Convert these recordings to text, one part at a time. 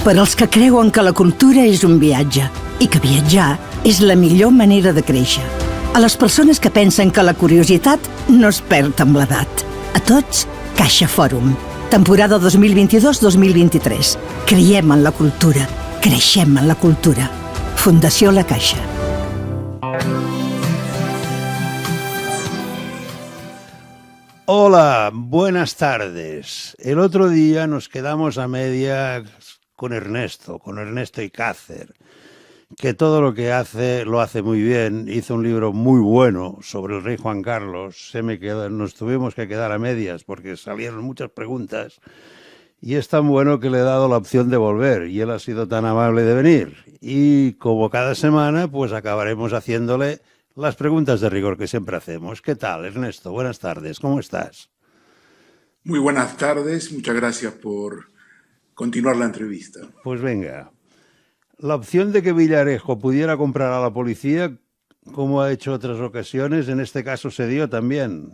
Per als que creuen que la cultura és un viatge i que viatjar és la millor manera de créixer. A les persones que pensen que la curiositat no es perd amb l'edat. A tots, Caixa Fòrum. Temporada 2022-2023. Creiem en la cultura. Creixem en la cultura. Fundació La Caixa. Hola, buenas tardes. El otro día nos quedamos a medias con Ernesto Icácer, que todo lo que hace lo hace muy bien. Hizo un libro muy bueno sobre el rey Juan Carlos. Nos tuvimos que quedar a medias porque salieron muchas preguntas y es tan bueno que le he dado la opción de volver y él ha sido tan amable de venir. Y como cada semana, pues acabaremos haciéndole las preguntas de rigor que siempre hacemos. ¿Qué tal, Ernesto? Buenas tardes, ¿cómo estás? Muy buenas tardes, muchas gracias por continuar la entrevista. Pues venga, la opción de que Villarejo pudiera comprar a la policía, como ha hecho otras ocasiones, en este caso se dio también.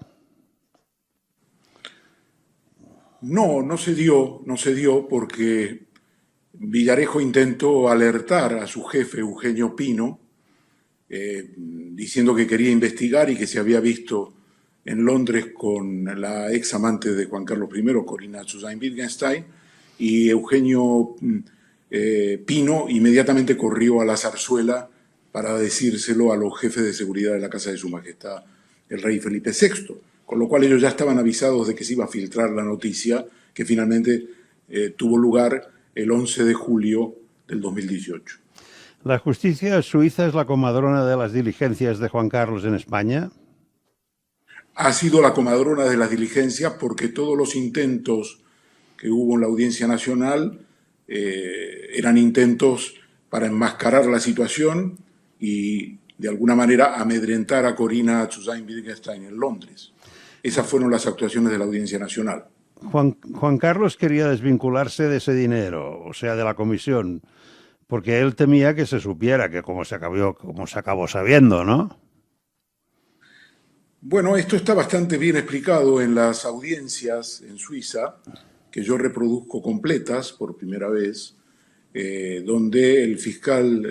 No se dio porque Villarejo intentó alertar a su jefe, Eugenio Pino, diciendo que quería investigar y que se había visto en Londres con la ex amante de Juan Carlos I, Corinna Susan-Wittgenstein, y Eugenio Pino inmediatamente corrió a la zarzuela para decírselo a los jefes de seguridad de la Casa de Su Majestad, el rey Felipe VI, con lo cual ellos ya estaban avisados de que se iba a filtrar la noticia que finalmente tuvo lugar el 11 de julio del 2018. ¿La justicia suiza es la comadrona de las diligencias de Juan Carlos en España? Ha sido la comadrona de las diligencias porque todos los intentos que hubo en la Audiencia Nacional eran intentos para enmascarar la situación y de alguna manera amedrentar a Corinna Susan-Wittgenstein en Londres. Esas fueron las actuaciones de la Audiencia Nacional. Juan Carlos quería desvincularse de ese dinero, o sea, de la comisión, porque él temía que se supiera, que como se acabó sabiendo, ¿no? Bueno, esto está bastante bien explicado en las audiencias en Suiza, que yo reproduzco completas por primera vez, donde el fiscal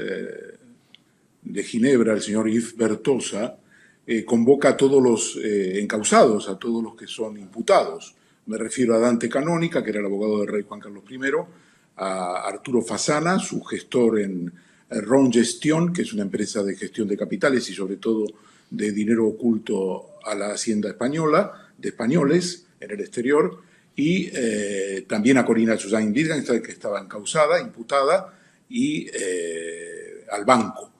de Ginebra, el señor Yves Bertosa, convoca a todos los encausados, a todos los que son imputados. Me refiero a Dante Canónica, que era el abogado del rey Juan Carlos I, a Arturo Fasana, su gestor en Ron Gestión, que es una empresa de gestión de capitales y sobre todo de dinero oculto a la hacienda española, de españoles en el exterior, y también a Corinna Susan-Wittgenstein, que estaba encausada, imputada, y al Banco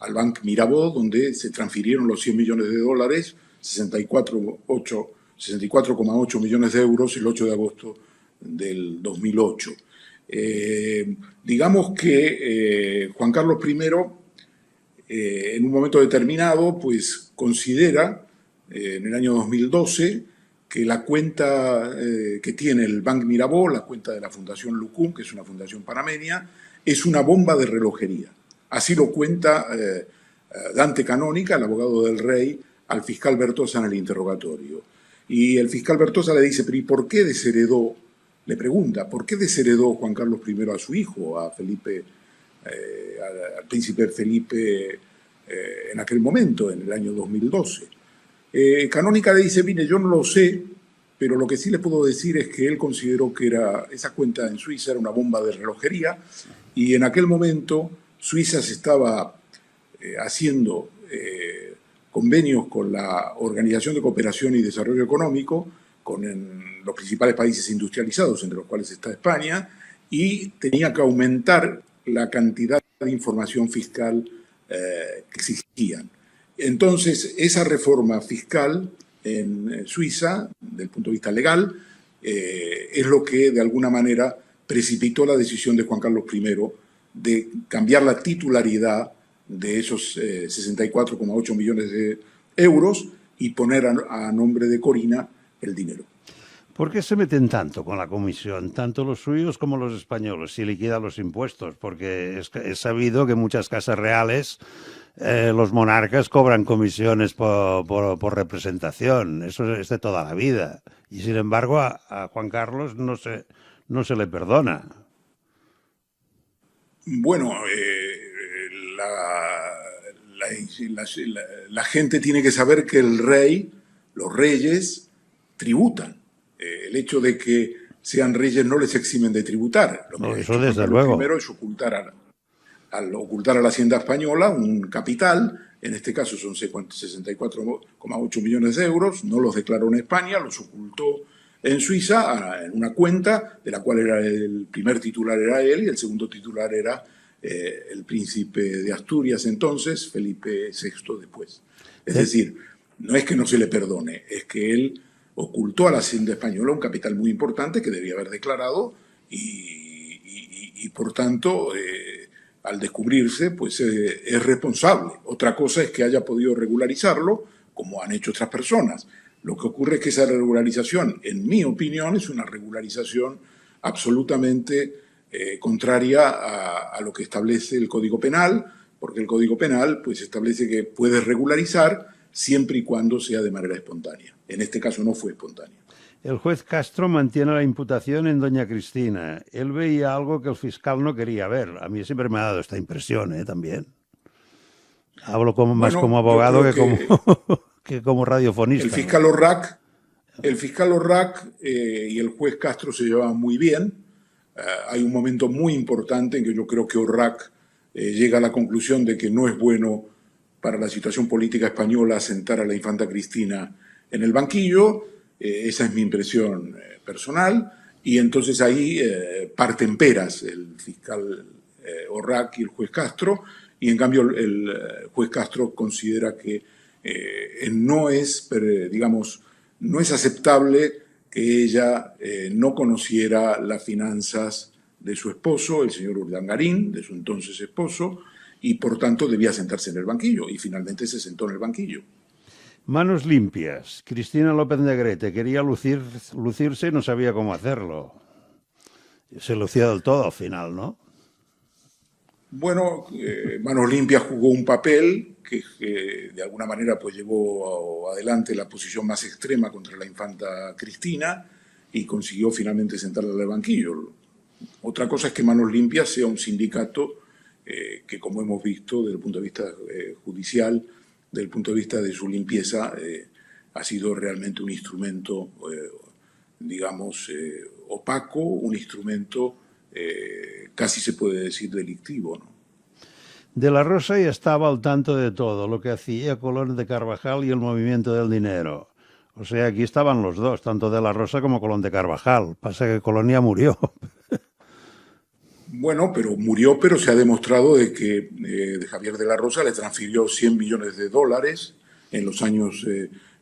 Mirabeau, donde se transfirieron los 100 millones de dólares, 64,8 millones de euros el 8 de agosto del 2008. Digamos que Juan Carlos I, en un momento determinado, pues considera, en el año 2012, que la cuenta que tiene el Banc Mirabeau, la cuenta de la Fundación Lucum, que es una fundación panameña, es una bomba de relojería. Así lo cuenta Dante Canónica, el abogado del rey, al fiscal Bertosa en el interrogatorio. Y el fiscal Bertosa le dice, pero ¿y por qué desheredó? Le pregunta, ¿por qué desheredó Juan Carlos I a su hijo, a Felipe, al príncipe Felipe en aquel momento, en el año 2012? Canónica le dice, mire, yo no lo sé, pero lo que sí le puedo decir es que él consideró que esa cuenta en Suiza era una bomba de relojería y en aquel momento Suiza se estaba haciendo convenios con la Organización de Cooperación y Desarrollo Económico, con los principales países industrializados, entre los cuales está España, y tenía que aumentar la cantidad de información fiscal que existían. Entonces, esa reforma fiscal en Suiza, desde el punto de vista legal, es lo que de alguna manera precipitó la decisión de Juan Carlos I de cambiar la titularidad de esos 64,8 millones de euros y poner a nombre de Corinna el dinero. ¿Por qué se meten tanto con la comisión, tanto los suyos como los españoles, si liquidan los impuestos? Porque es sabido que muchas casas reales, los monarcas cobran comisiones por representación. Eso es de toda la vida. Y sin embargo a Juan Carlos no se le perdona. Bueno, la gente tiene que saber que el rey, los reyes, tributan. El hecho de que sean reyes no les eximen de tributar. Lo que No, ha eso hecho Juan desde Carlos luego. I es al ocultar a la Hacienda Española un capital, en este caso son 64,8 millones de euros, no los declaró en España, los ocultó en Suiza, en una cuenta de la cual el primer titular era él y el segundo titular era el príncipe de Asturias entonces, Felipe VI después. Es decir, no es que no se le perdone, es que él ocultó a la Hacienda Española un capital muy importante que debía haber declarado y por tanto, al descubrirse, pues es responsable. Otra cosa es que haya podido regularizarlo, como han hecho otras personas. Lo que ocurre es que esa regularización, en mi opinión, es una regularización absolutamente contraria a lo que establece el Código Penal, porque el Código Penal pues establece que puedes regularizar siempre y cuando sea de manera espontánea. En este caso no fue espontánea. El juez Castro mantiene la imputación en doña Cristina. Él veía algo que el fiscal no quería ver. A mí siempre me ha dado esta impresión, también. Hablo más como abogado que como radiofonista. El fiscal Orrac y el juez Castro se llevaban muy bien. Hay un momento muy importante en que yo creo que Orrac llega a la conclusión de que no es bueno para la situación política española sentar a la infanta Cristina en el banquillo. Esa es mi impresión personal. Y entonces ahí parten peras el fiscal Orrac y el juez Castro. Y en cambio el juez Castro considera que no es aceptable que ella no conociera las finanzas de su esposo, el señor Urdangarín, de su entonces esposo, y por tanto debía sentarse en el banquillo, y finalmente se sentó en el banquillo. Manos limpias. Cristina López Negrete quería lucirse y no sabía cómo hacerlo. Se lució del todo al final, ¿no? Bueno, Manos Limpias jugó un papel que de alguna manera pues llevó adelante la posición más extrema contra la infanta Cristina y consiguió finalmente sentarla en el banquillo. Otra cosa es que Manos Limpias sea un sindicato que, como hemos visto desde el punto de vista judicial, desde el punto de vista de su limpieza, ha sido realmente un instrumento, opaco, un instrumento casi se puede decir delictivo, ¿no? De la Rosa ya estaba al tanto de todo, lo que hacía Colón de Carvajal y el movimiento del dinero. O sea, aquí estaban los dos, tanto de la Rosa como Colón de Carvajal. Pasa que Colón ya murió. Bueno, pero murió, pero se ha demostrado de que Javier de la Rosa le transfirió 100 millones de dólares en los años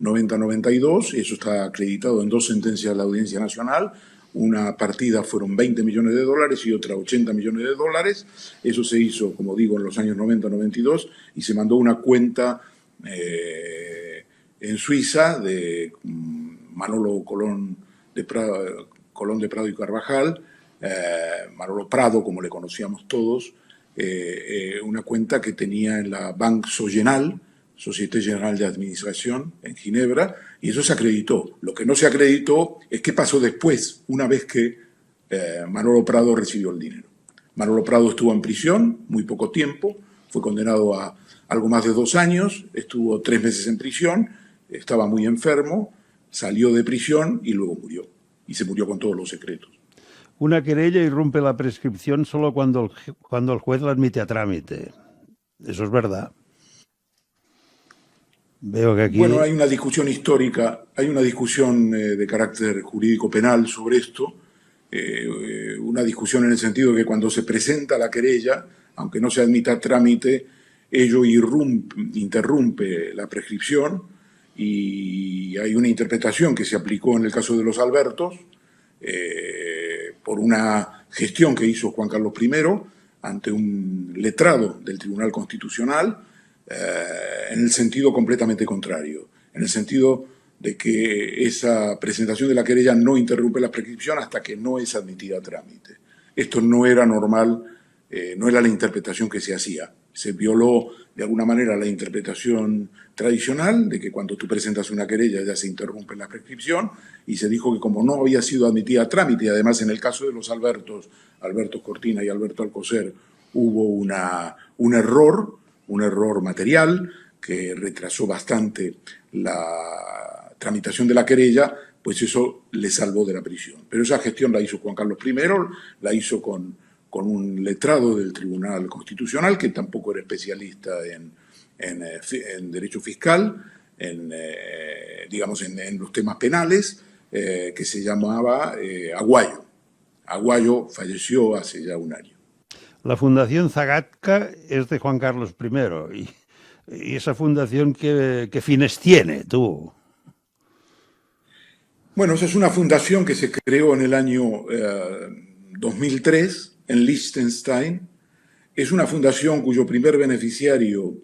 90-92, y eso está acreditado en dos sentencias de la Audiencia Nacional. Una partida fueron 20 millones de dólares y otra 80 millones de dólares. Eso se hizo, como digo, en los años 90-92 y se mandó una cuenta en Suiza de Manolo Colón de Prado y Carvajal, Manolo Prado, como le conocíamos todos, una cuenta que tenía en la Banque Sogenal, Société Générale de Administración, en Ginebra, y eso se acreditó. Lo que no se acreditó es qué pasó después, una vez que Manolo Prado recibió el dinero. Manolo Prado estuvo en prisión muy poco tiempo, fue condenado a algo más de 2 años, estuvo 3 meses en prisión, estaba muy enfermo, salió de prisión y luego murió. Y se murió con todos los secretos. Una querella irrumpe la prescripción solo cuando el juez la admite a trámite. Eso es verdad. Veo que aquí... Bueno, hay una discusión histórica, hay una discusión de carácter jurídico penal sobre esto, una discusión en el sentido de que cuando se presenta la querella, aunque no se admita a trámite, ello interrumpe la prescripción, y hay una interpretación que se aplicó en el caso de los Albertos por una gestión que hizo Juan Carlos I ante un letrado del Tribunal Constitucional, en el sentido completamente contrario, en el sentido de que esa presentación de la querella no interrumpe la prescripción hasta que no es admitida a trámite. Esto no era normal, no era la interpretación que se hacía. Se violó de alguna manera la interpretación tradicional de que cuando tú presentas una querella ya se interrumpe la prescripción, y se dijo que como no había sido admitida a trámite, y además en el caso de los Albertos, Alberto Cortina y Alberto Alcocer, hubo un error material que retrasó bastante la tramitación de la querella, pues eso le salvó de la prisión. Pero esa gestión la hizo Juan Carlos I, la hizo con un letrado del Tribunal Constitucional, que tampoco era especialista en derecho fiscal, digamos, en los temas penales, que se llamaba Aguayo. Aguayo falleció hace ya un año. La Fundación Zagatka es de Juan Carlos I. ¿Y esa fundación qué fines tiene, tú? Bueno, esa es una fundación que se creó en el año 2003 en Liechtenstein. Es una fundación cuyo primer beneficiario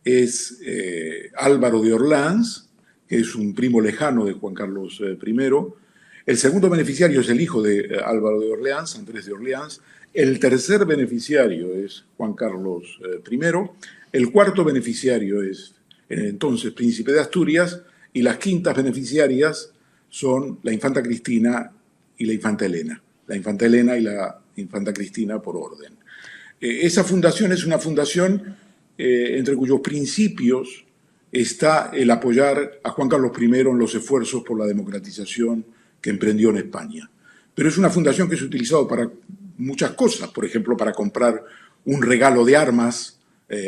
es Álvaro de Orleans, que es un primo lejano de Juan Carlos I. El segundo beneficiario es el hijo de Álvaro de Orleans, Andrés de Orleans. El tercer beneficiario es Juan Carlos I. El cuarto beneficiario es el entonces príncipe de Asturias. Y las quintas beneficiarias son la infanta Cristina y la infanta Elena. La infanta Elena y la infanta Cristina por orden. Esa fundación es una fundación entre cuyos principios está el apoyar a Juan Carlos I en los esfuerzos por la democratización que emprendió en España. Pero es una fundación que se ha utilizado para muchas cosas, por ejemplo, para comprar un regalo de armas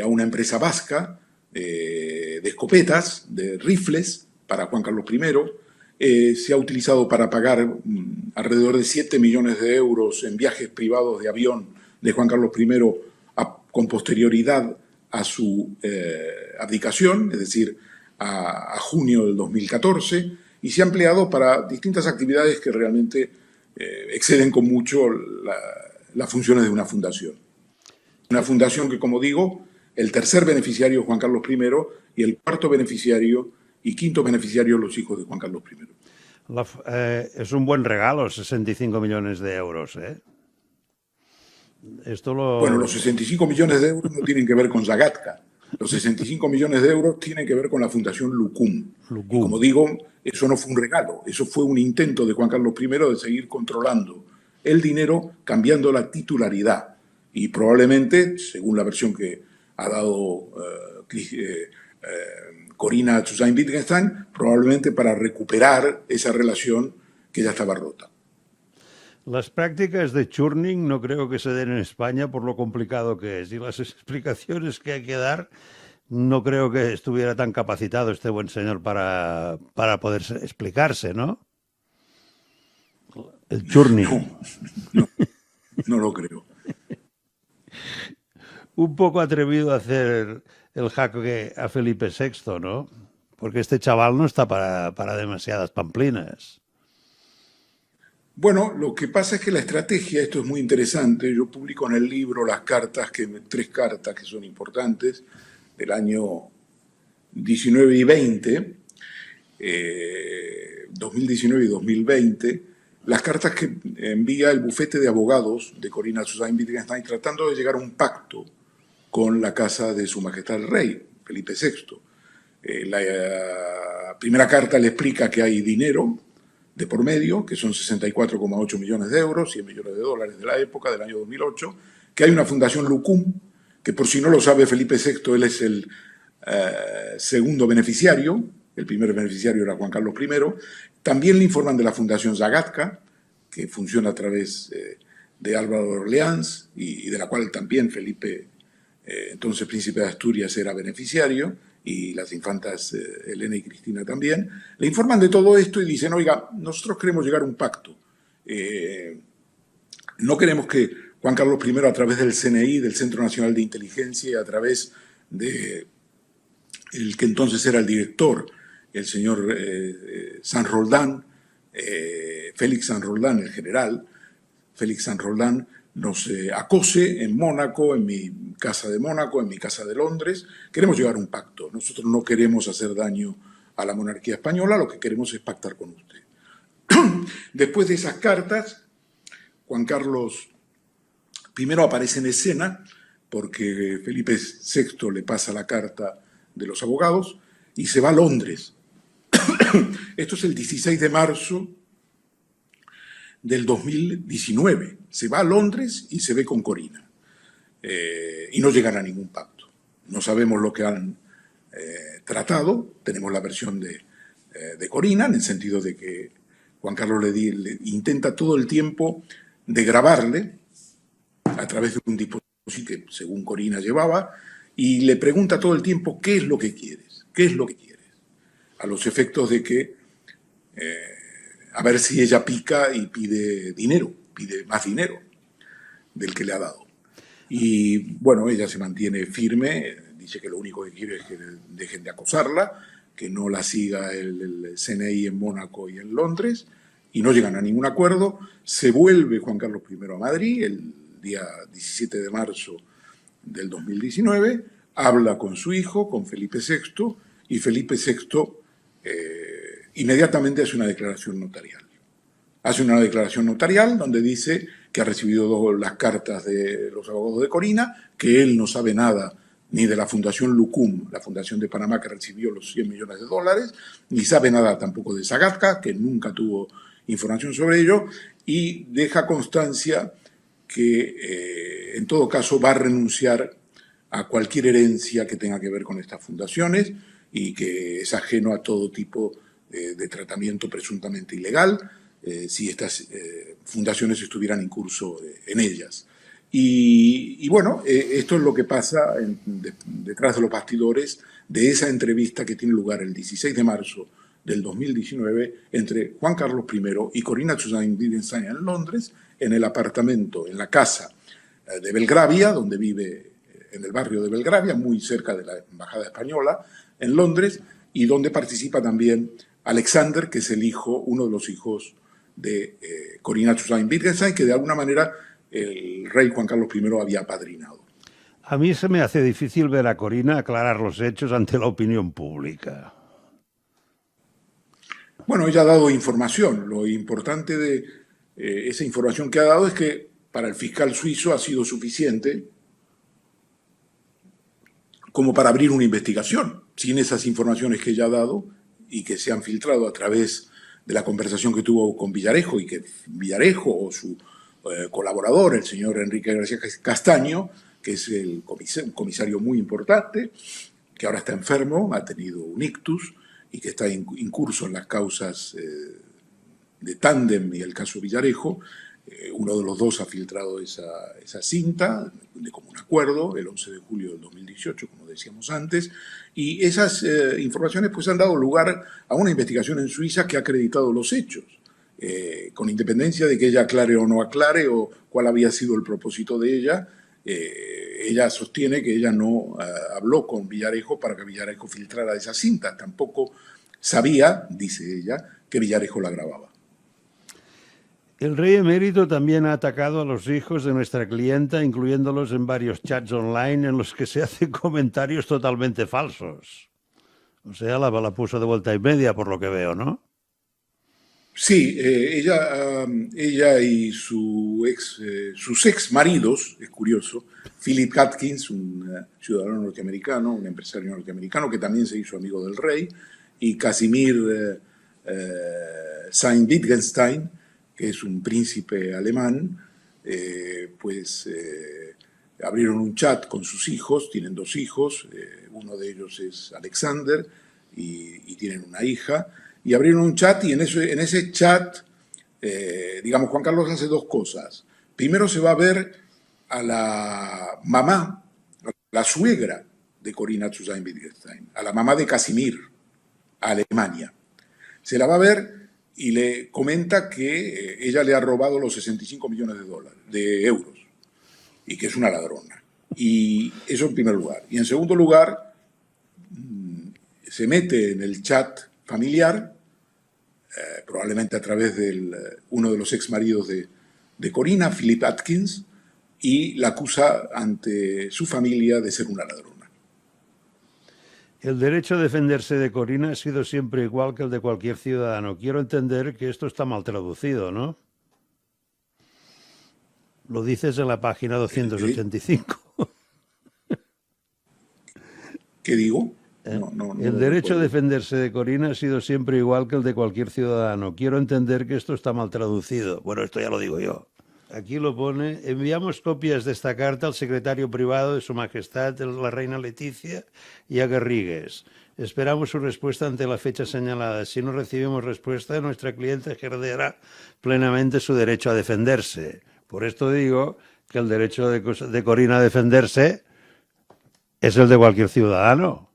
a una empresa vasca, de escopetas, de rifles, para Juan Carlos I. Se ha utilizado para pagar alrededor de 7 millones de euros en viajes privados de avión de Juan Carlos I con posterioridad a su abdicación, es decir, a junio del 2014, y se ha empleado para distintas actividades que realmente exceden con mucho las funciones de una fundación. Una fundación que, como digo, el tercer beneficiario es Juan Carlos I y el cuarto beneficiario y quinto beneficiario los hijos de Juan Carlos I. Es un buen regalo, 65 millones de euros, ¿eh? Bueno, los 65 millones de euros no tienen que ver con Zagatka. Los 65 millones de euros tienen que ver con la Fundación Lucum. Y como digo, eso no fue un regalo, eso fue un intento de Juan Carlos I de seguir controlando el dinero, cambiando la titularidad. Y probablemente, según la versión que ha dado Corinna Zusain-Wittgenstein, probablemente para recuperar esa relación que ya estaba rota. Las prácticas de churning no creo que se den en España por lo complicado que es, y las explicaciones que hay que dar no creo que estuviera tan capacitado este buen señor para poder explicarse, ¿no? El churning. No lo creo. Un poco atrevido a hacer el jaque a Felipe VI, ¿no? Porque este chaval no está para demasiadas pamplinas. Bueno, lo que pasa es que la estrategia, esto es muy interesante, yo publico en el libro las cartas, 3 cartas que son importantes, del año 19 y 20, 2019 y 2020, las cartas que envía el bufete de abogados de Corinna Zusain-Wittgenstein tratando de llegar a un pacto con la casa de Su Majestad el Rey, Felipe VI. La primera carta le explica que hay dinero de por medio, que son 64,8 millones de euros, 100 millones de dólares de la época, del año 2008, que hay una fundación Lucum, que por si no lo sabe Felipe VI, él es el segundo beneficiario, el primer beneficiario era Juan Carlos I. También le informan de la fundación Zagatka, que funciona a través de Álvaro de Orleans y de la cual también Felipe, entonces príncipe de Asturias, era beneficiario, y las infantas Elena y Cristina también, le informan de todo esto y dicen, oiga, nosotros queremos llegar a un pacto. No queremos que Juan Carlos I, a través del CNI, del Centro Nacional de Inteligencia, y a través de el que entonces era el director, el señor San Roldán, Félix San Roldán, el general, Félix San Roldán, nos acose en Mónaco, en mi casa de Mónaco, en mi casa de Londres. Queremos llegar a un pacto. Nosotros no queremos hacer daño a la monarquía española, lo que queremos es pactar con usted. Después de esas cartas, Juan Carlos I aparece en escena porque Felipe VI le pasa la carta de los abogados y se va a Londres. Esto es el 16 de marzo del 2019. Se va a Londres y se ve con Corinna. y no llegan a ningún pacto. No sabemos lo que han tratado. Tenemos la versión de Corina, en el sentido de que Juan Carlos le intenta todo el tiempo de grabarle a través de un dispositivo que según Corina llevaba, y le pregunta todo el tiempo qué es lo que quieres, qué es lo que quieres, a los efectos de que a ver si ella pica y pide dinero, pide más dinero del que le ha dado. Y bueno, ella se mantiene firme, dice que lo único que quiere es que dejen de acosarla, que no la siga el CNI en Mónaco y en Londres, y no llegan a ningún acuerdo. Se vuelve Juan Carlos I a Madrid el día 17 de marzo del 2019, habla con su hijo, con Felipe VI, y Felipe VI inmediatamente hace una declaración notarial. Hace una declaración notarial donde dice que ha recibido las cartas de los abogados de Corina, que él no sabe nada ni de la Fundación Lucum, la Fundación de Panamá que recibió los $100 millones, ni sabe nada tampoco de Sagatka, que nunca tuvo información sobre ello, y deja constancia que en todo caso va a renunciar a cualquier herencia que tenga que ver con estas fundaciones y que es ajeno a todo tipo de tratamiento presuntamente ilegal si estas fundaciones estuvieran en curso en ellas. Y bueno, esto es lo que pasa detrás de los bastidores de esa entrevista que tiene lugar el 16 de marzo del 2019 entre Juan Carlos I y Corina Tsusain-Wittgenstein en Londres, en el apartamento, en la casa de Belgravia, donde vive en el barrio de Belgravia, muy cerca de la Embajada Española, en Londres, y donde participa también Alexander, que es uno de los hijos de Corina Tsusain-Wittgenstein, que de alguna manera el rey Juan Carlos I había apadrinado. A mí se me hace difícil ver a Corina aclarar los hechos ante la opinión pública. Bueno, ella ha dado información. Lo importante de esa información que ha dado es que para el fiscal suizo ha sido suficiente como para abrir una investigación. Sin esas informaciones que ella ha dado y que se han filtrado a través de la conversación que tuvo con Villarejo, y que Villarejo o su colaborador, el señor Enrique García Castaño, que es un comisario muy importante, que ahora está enfermo, ha tenido un ictus y que está incurso en las causas de Tándem y el caso Villarejo. Uno de los dos ha filtrado esa cinta de común acuerdo el 11 de julio del 2018, como decíamos antes, y esas informaciones pues han dado lugar a una investigación en Suiza que ha acreditado los hechos, con independencia de que ella aclare o no aclare o cuál había sido el propósito de ella. Ella sostiene que ella no habló con Villarejo para que Villarejo filtrara esa cinta. Tampoco sabía, dice ella, que Villarejo la grababa. El rey emérito también ha atacado a los hijos de nuestra clienta, incluyéndolos en varios chats online en los que se hacen comentarios totalmente falsos. O sea, la puso de vuelta y media, por lo que veo, ¿no? Sí, ella y sus ex maridos, es curioso, Philip Atkins, un ciudadano norteamericano, un empresario norteamericano que también se hizo amigo del rey, y Casimir Sayn-Wittgenstein, que es un príncipe alemán, abrieron un chat con sus hijos, tienen 2 hijos, uno de ellos es Alexander y tienen una hija, y abrieron un chat y en ese chat, digamos, Juan Carlos hace 2 cosas. Primero se va a ver a la mamá, a la suegra de Corina Tsusain-Wittgenstein, a la mamá de Casimir, a Alemania. Se la va a ver y le comenta que ella le ha robado los 65 millones de euros y que es una ladrona. Y eso en primer lugar. Y en segundo lugar, se mete en el chat familiar, probablemente a través de uno de los ex maridos de Corina, Philip Atkins, y la acusa ante su familia de ser una ladrona. El derecho a defenderse de Corina ha sido siempre igual que el de cualquier ciudadano. Quiero entender que esto está mal traducido, ¿no? Lo dices en la página 285. ¿Qué digo? El derecho a defenderse de Corina ha sido siempre igual que el de cualquier ciudadano. Quiero entender que esto está mal traducido. Bueno, esto ya lo digo yo. aquí lo pone, enviamos copias de esta carta al secretario privado de Su Majestad la Reina Leticia y a Garrigues. Esperamos su respuesta ante la fecha señalada. Si no recibimos respuesta, nuestra cliente ejercerá plenamente su derecho a defenderse. Por esto digo que el derecho de Corina a defenderse es el de cualquier ciudadano.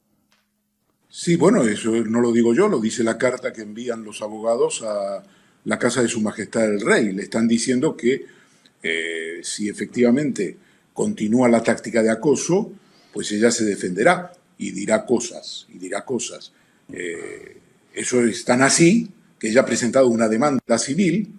Sí, bueno, eso no lo digo yo, lo dice la carta que envían los abogados a la casa de Su Majestad el Rey. Le están diciendo que si efectivamente continúa la táctica de acoso, pues ella se defenderá y dirá cosas, eso es tan así que ella ha presentado una demanda civil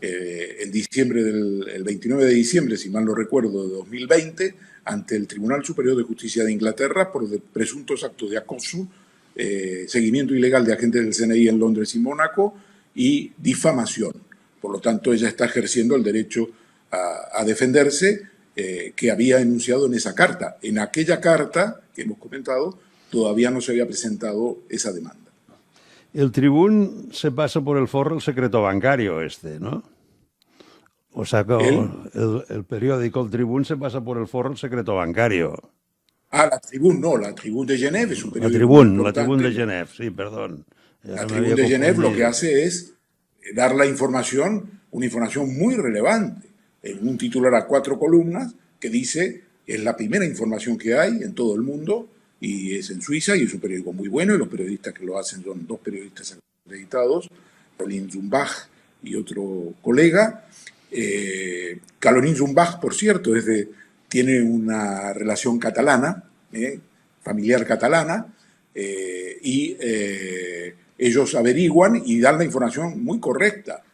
en diciembre el 29 de diciembre, si mal no recuerdo, de 2020, ante el Tribunal Superior de Justicia de Inglaterra por presuntos actos de acoso, seguimiento ilegal de agentes del CNI en Londres y Mónaco y difamación. Por lo tanto, ella está ejerciendo el derecho a defenderse que había enunciado en esa carta. En aquella carta que hemos comentado, todavía no se había presentado esa demanda. El Tribún se pasa por el forro el secreto bancario ¿no? O sea, el periódico El Tribún se pasa por el forro el secreto bancario. Ah, la Tribune, no, la Tribune de Genève es un periódico La Tribune de Genève, sí, perdón. La Tribune de Genève lo que hace es dar la información, una información muy relevante, en un titular a 4 columnas que dice, es la primera información que hay en todo el mundo y es en Suiza y es un periódico muy bueno y los periodistas que lo hacen son 2 periodistas acreditados, Caroline Zumbach y otro colega. Caroline Zumbach, por cierto, tiene una relación catalana, familiar catalana, y ellos averiguan y dan la información muy correcta.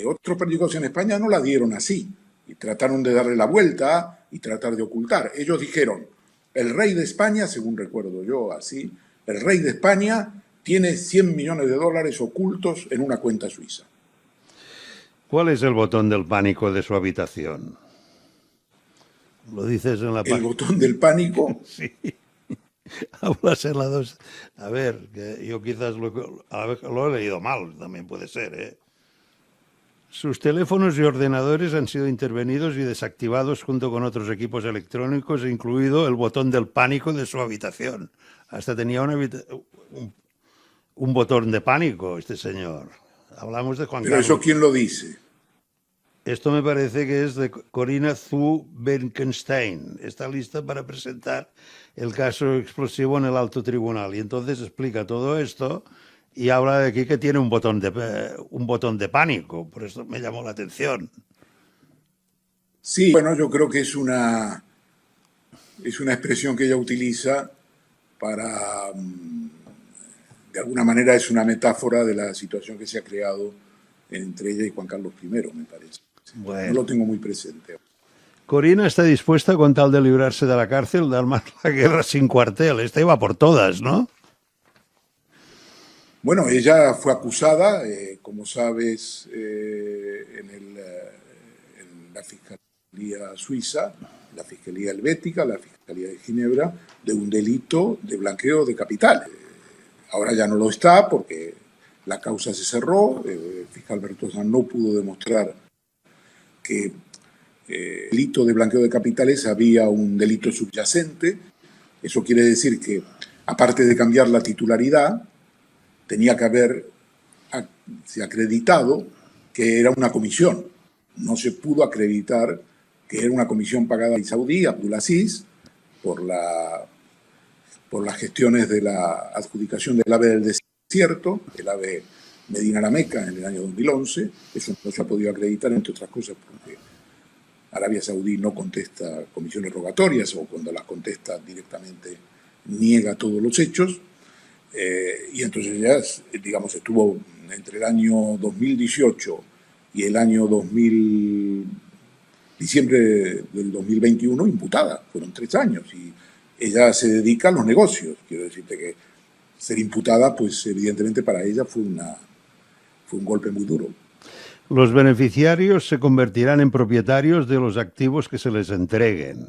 Otros periódicos en España no la dieron así y trataron de darle la vuelta y tratar de ocultar. Ellos dijeron, el rey de España, según recuerdo yo así, el rey de España tiene 100 millones de dólares ocultos en una cuenta suiza. ¿Cuál es el botón del pánico de su habitación? Lo dices en la página. ¿El botón del pánico? Sí. Hablas en la 2. A ver, que yo quizás lo he leído mal, también puede ser, ¿eh? Sus teléfonos y ordenadores han sido intervenidos y desactivados junto con otros equipos electrónicos, incluido el botón del pánico de su habitación. Hasta tenía un botón de pánico este señor. Hablamos de Juan Carlos. ¿Pero eso quién lo dice? Esto me parece que es de Corina zu Bekenstein. Está lista para presentar el caso explosivo en el alto tribunal. Y entonces explica todo esto y habla de aquí que tiene un botón de pánico. Por eso me llamó la atención. Sí, bueno, yo creo que es una expresión que ella utiliza para, de alguna manera es una metáfora de la situación que se ha creado entre ella y Juan Carlos I, me parece. Bueno. No lo tengo muy presente. Corina está dispuesta, con tal de librarse de la cárcel, de armar la guerra sin cuartel. Esta iba por todas, ¿no? Bueno, ella fue acusada, como sabes, en la Fiscalía Suiza, la Fiscalía Helvética, la Fiscalía de Ginebra, de un delito de blanqueo de capitales. Ahora ya no lo está porque la causa se cerró, el fiscal Bertosa no pudo demostrar que el delito de blanqueo de capitales había un delito subyacente. Eso quiere decir que, aparte de cambiar la titularidad, tenía que haberse acreditado que era una comisión. No se pudo acreditar que era una comisión pagada en Saudí, Abdulaziz, por las gestiones de la adjudicación del AVE del desierto, el AVE Medina La Meca en el año 2011. Eso no se ha podido acreditar, entre otras cosas, porque Arabia Saudí no contesta comisiones rogatorias o cuando las contesta directamente niega todos los hechos. Y entonces ya, digamos, estuvo entre el año 2018 y el año diciembre del 2021 imputada. Fueron 3 años y ella se dedica a los negocios. Quiero decirte que ser imputada, pues evidentemente para ella fue un golpe muy duro. Los beneficiarios se convertirán en propietarios de los activos que se les entreguen.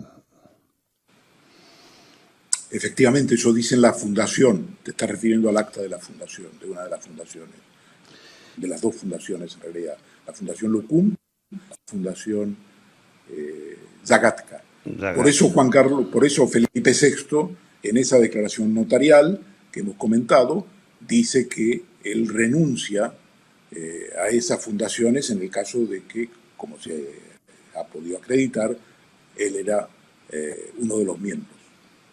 Efectivamente, eso dice en la fundación. Te estás refiriendo al acta de la fundación, de una de las fundaciones, de las 2 fundaciones en realidad. La Fundación Lucum, la Fundación Zagatka. Por eso Felipe VI, en esa declaración notarial que hemos comentado, dice que él renuncia a esas fundaciones en el caso de que, como se ha podido acreditar, él era uno de los miembros.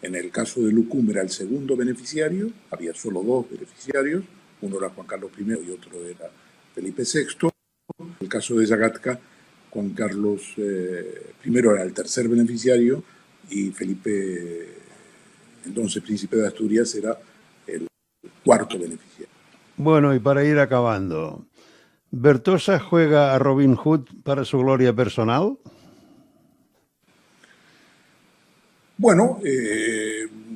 En el caso de Lucum era el segundo beneficiario, había solo dos beneficiarios, uno era Juan Carlos I y otro era Felipe VI. En el caso de Zagatka, Juan Carlos I era el tercer beneficiario y Felipe, entonces príncipe de Asturias, era el cuarto beneficiario. Bueno, y para ir acabando, ¿Bertosa juega a Robin Hood para su gloria personal? Bueno,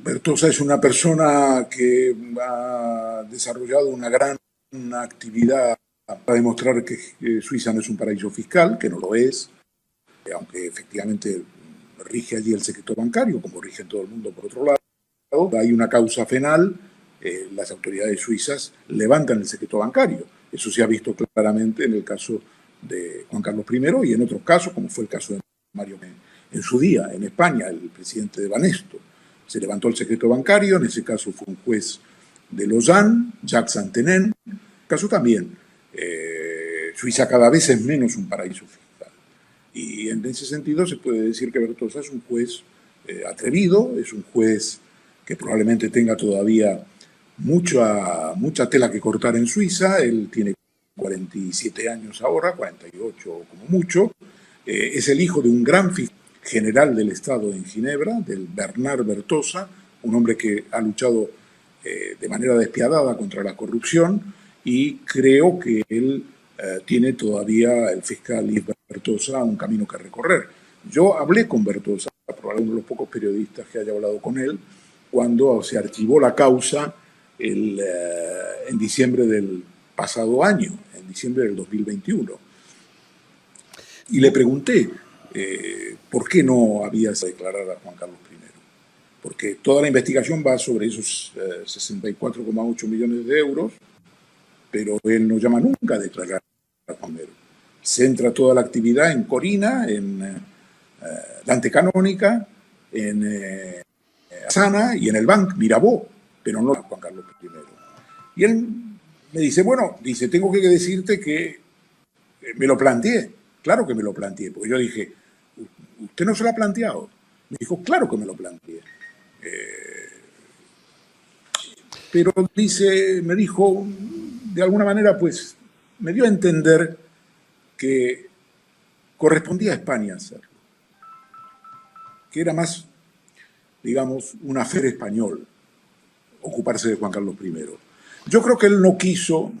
Bertosa es una persona que ha desarrollado una gran actividad para demostrar que Suiza no es un paraíso fiscal, que no lo es, aunque efectivamente rige allí el secreto bancario, como rige en todo el mundo por otro lado. Hay una causa penal, las autoridades suizas levantan el secreto bancario. Eso se ha visto claramente en el caso de Juan Carlos I y en otros casos, como fue el caso de Mario en su día, en España, el presidente de Banesto. Se levantó el secreto bancario, en ese caso fue un juez de Lausanne, Jacques Santenen. En el caso también, Suiza cada vez es menos un paraíso fiscal. Y en ese sentido se puede decir que Bertosa es un juez atrevido, es un juez que probablemente tenga todavía mucha tela que cortar en Suiza. Él tiene 47 años ahora, 48 como mucho. Es el hijo de un gran fiscal general del Estado en Ginebra, del Bernard Bertosa, un hombre que ha luchado de manera despiadada contra la corrupción, y creo que él tiene todavía, el fiscal Bertosa, un camino que recorrer. Yo hablé con Bertosa, probablemente uno de los pocos periodistas que haya hablado con él, cuando se archivó la causa en diciembre del pasado año, en diciembre del 2021. Y le pregunté por qué no había declarado a Juan Carlos I. Porque toda la investigación va sobre esos 64,8 millones de euros, pero él no llama nunca a declarar a Juan I. Centra toda la actividad en Corina, en Dante Canónica, en Sana y en el Banc Mirabeau, pero no a Juan Carlos I. Y él me dice, bueno, tengo que decirte que me lo planteé. Claro que me lo planteé, porque yo dije, ¿usted no se lo ha planteado? Me dijo, claro que me lo planteé. Pero me dijo, de alguna manera, pues, me dio a entender que correspondía a España hacerlo. Que era más, digamos, un afer español ocuparse de Juan Carlos I. Yo creo que él no quiso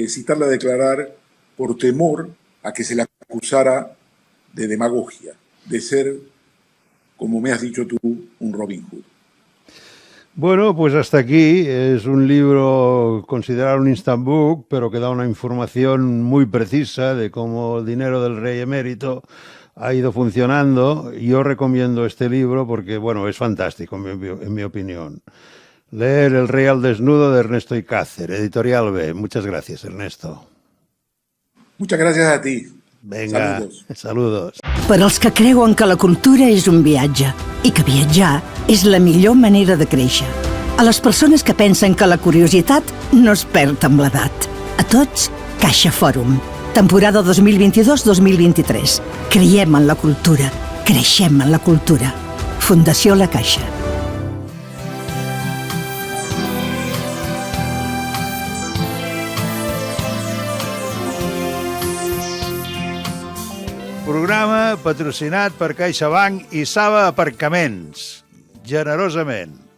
citarla a declarar por temor a que se le acusara de demagogia, de ser, como me has dicho tú, un Robin Hood. Bueno, pues hasta aquí. Es un libro considerado un instant book, pero que da una información muy precisa de cómo el dinero del rey emérito ha ido funcionando. Yo recomiendo este libro porque, bueno, es fantástico, en mi opinión. Leer El rey al desnudo de Ernesto Icácer, Editorial B. Muchas gracias, Ernesto. Muchas gracias a ti. Vinga, saludos. Per als que creuen que la cultura és un viatge i que viatjar és la millor manera de créixer. A les persones que pensen que la curiositat no es perd amb l'edat. A tots, Caixa Fòrum. Temporada 2022-2023. Creiem en la cultura. Creixem en la cultura. Fundació La Caixa. Programa patrocinat per CaixaBank i Saba Aparcaments. Generosament.